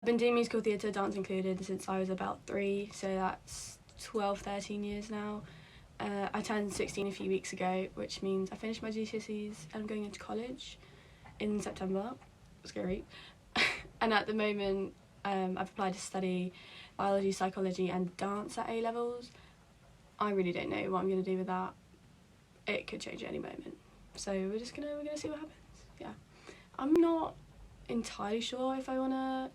I've been doing musical theatre, dance included, since I was about 3, so that's 12, 13 years now. I turned 16 a few weeks ago, which means I finished my GCSEs and I'm going into college in September. Scary. And at the moment, I've applied to study biology, psychology and dance at A-levels. I really don't know what I'm going to do with that. It could change at any moment. So we're gonna see what happens. Yeah. I'm not entirely sure if I want to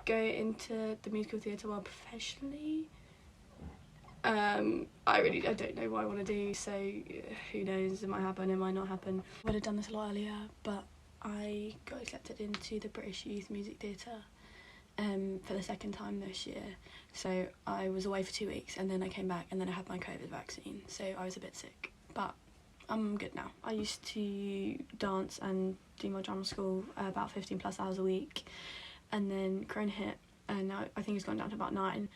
go into the musical theatre world professionally. I don't know what I want to do, so who knows, it might happen, it might not happen. I would have done this a lot earlier, but I got accepted into the British Youth Music Theatre for the second time this year. So I was away for 2 weeks and then I came back and then I had my COVID vaccine, so I was a bit sick, but I'm good now. I used to dance and do my drama school about 15 plus hours a week, and then Corona hit and now I think it's gone down to about 9.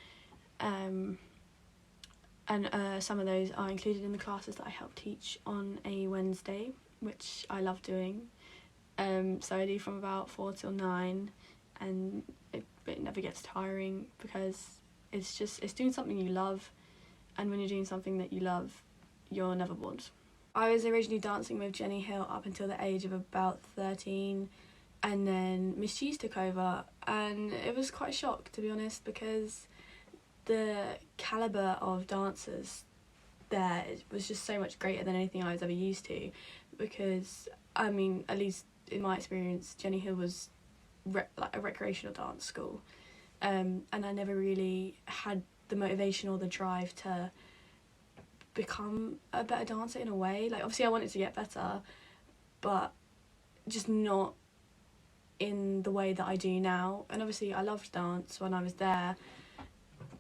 And some of those are included in the classes that I help teach on a Wednesday, which I love doing. So I do from about 4 till 9, and it never gets tiring because it's doing something you love, and when you're doing something that you love, you're never bored. I was originally dancing with Jenny Hill up until the age of about 13, and then Miss G's took over, and it was quite a shock, to be honest, because the calibre of dancers there was just so much greater than anything I was ever used to, because, I mean, at least in my experience, Jenny Hill was like a recreational dance school, and I never really had the motivation or the drive to become a better dancer in a way. Like, obviously I wanted to get better, but just not in the way that I do now. And obviously I loved dance when I was there,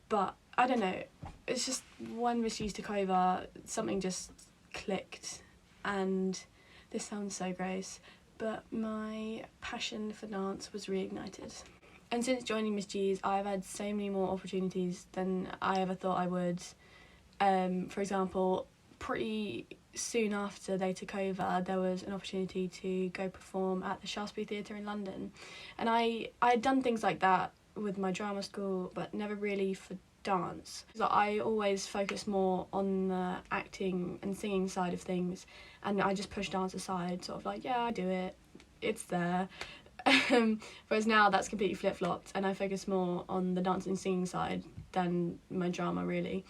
but I don't know, it's just when Miss G's took over, something just clicked, and this sounds so gross, but my passion for dance was reignited. And since joining Miss G's, I've had so many more opportunities than I ever thought I would. For example, pretty soon after they took over, there was an opportunity to go perform at the Shaftesbury Theatre in London, and I had done things like that with my drama school, but never really for dance. So I always focus more on the acting and singing side of things, and I just push dance aside, sort of like, yeah, I do it, it's there. Whereas now that's completely flip-flopped, and I focus more on the dance and singing side than my drama, really.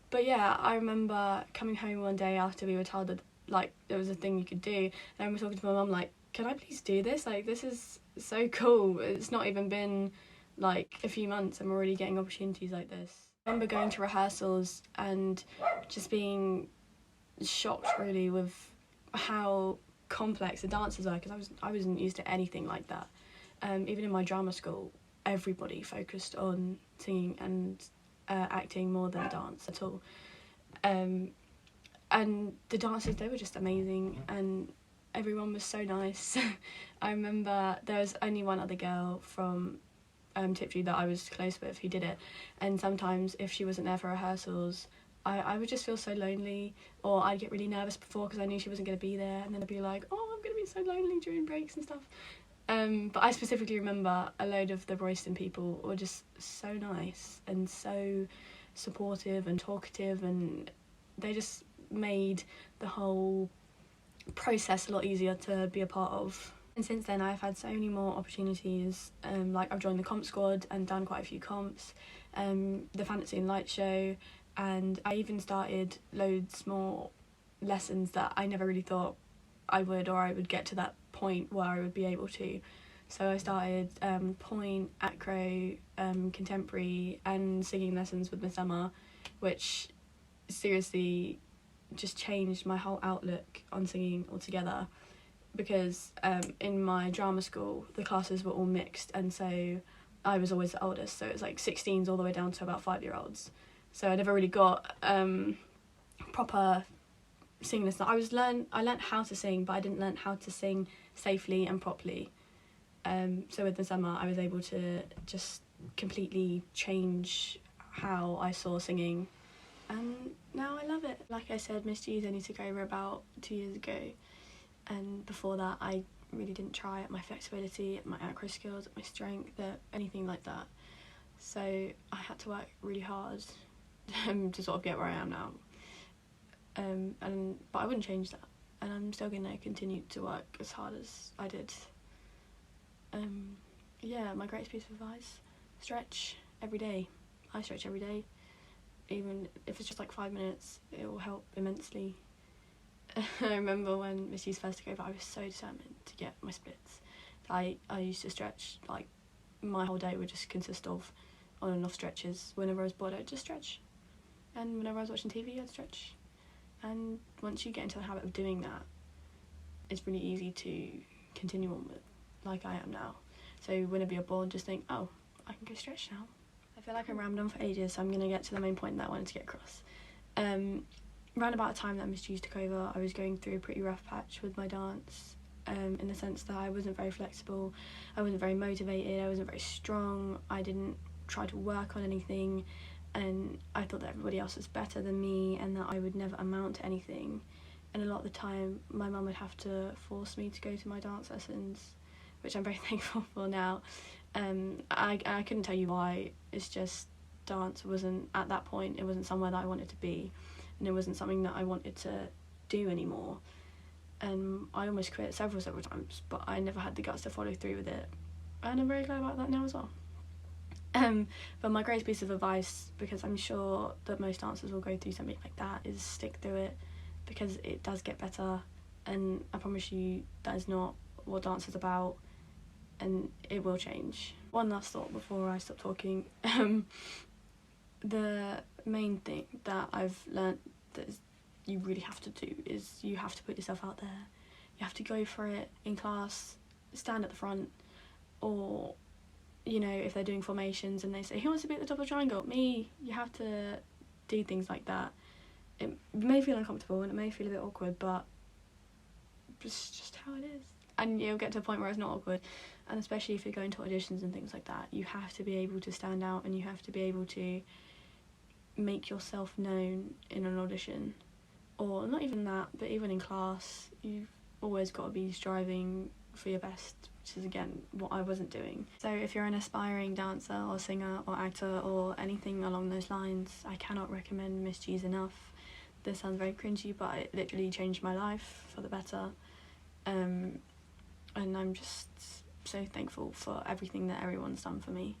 But yeah, I remember coming home one day after we were told that, like, there was a thing you could do, and I remember talking to my mum, like, can I please do this? Like, this is so cool. It's not even been like a few months, I'm already getting opportunities like this. I remember going to rehearsals and just being shocked, really, with how complex the dancers are, because I wasn't used to anything like that. Even in my drama school, everybody focused on singing and acting more than dance at all. And the dancers, they were just amazing, and everyone was so nice. I remember there was only one other girl from Tiptree that I was close with who did it, and sometimes if she wasn't there for rehearsals, I would just feel so lonely, or I'd get really nervous before because I knew she wasn't going to be there, and then I'd be like, oh, I'm going to be so lonely during breaks and stuff. But I specifically remember a load of the Royston people were just so nice and so supportive and talkative, and they just made the whole process a lot easier to be a part of. And since then I've had so many more opportunities, like I've joined the comp squad and done quite a few comps, the Fantasy and Light show, and I even started loads more lessons that I never really thought I would get to that point where I would be able to. So I started point, acro, contemporary and singing lessons with Miss Emma, which seriously just changed my whole outlook on singing altogether, because in my drama school the classes were all mixed, and so I was always the oldest, so it was like 16s all the way down to about 5-year-olds, so I never really got proper singing lessons. I learnt how to sing, but I didn't learn how to sing safely and properly. So with the summer I was able to just completely change how I saw singing, and now I love it. Like I said, Miss G's only took over about 2 years ago, and before that I really didn't try at my flexibility, at my acro skills, at my strength, at anything like that. So I had to work really hard to sort of get where I am now. But I wouldn't change that, and I'm still gonna continue to work as hard as I did. Yeah, my greatest piece of advice: stretch every day. I stretch every day, even if it's just like 5 minutes. It will help immensely. I remember when Miss U's first took over, I was so determined to get my splits. I used to stretch, like, my whole day would just consist of on and off stretches. Whenever I was bored, I'd just stretch, and whenever I was watching TV, I'd stretch. And once you get into the habit of doing that, it's really easy to continue on with, like I am now. So whenever you're bored, just think, oh, I can go stretch now. I feel like I rambled on for ages, so I'm going to get to the main point that I wanted to get across. Around about the time that Miss G took over, I was going through a pretty rough patch with my dance, in the sense that I wasn't very flexible, I wasn't very motivated, I wasn't very strong, I didn't try to work on anything, and I thought that everybody else was better than me and that I would never amount to anything. And a lot of the time my mum would have to force me to go to my dance lessons, which I'm very thankful for now. I couldn't tell you why. It's just dance wasn't, at that point, it wasn't somewhere that I wanted to be, and it wasn't something that I wanted to do anymore. And I almost quit several times, but I never had the guts to follow through with it, and I'm very glad about that now as well. But my greatest piece of advice, because I'm sure that most dancers will go through something like that, is stick through it, because it does get better, and I promise you that is not what dance is about, and it will change. One last thought before I stop talking. The main thing that I've learnt that you really have to do is you have to put yourself out there. You have to go for it in class, stand at the front, or, you know, if they're doing formations and they say, who wants to be at the top of the triangle? Me. You have to do things like that. It may feel uncomfortable and it may feel a bit awkward, but it's just how it is. And you'll get to a point where it's not awkward, and especially if you're going to auditions and things like that, you have to be able to stand out and you have to be able to make yourself known in an audition. Or not even that, but even in class, you've always got to be striving for your best, which is again what I wasn't doing. So if you're an aspiring dancer or singer or actor or anything along those lines, I cannot recommend Miss G's enough. This sounds very cringy, but it literally changed my life for the better. And I'm just so thankful for everything that everyone's done for me.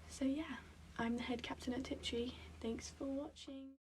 So yeah, I'm the head captain at Tiptree. Thanks for watching.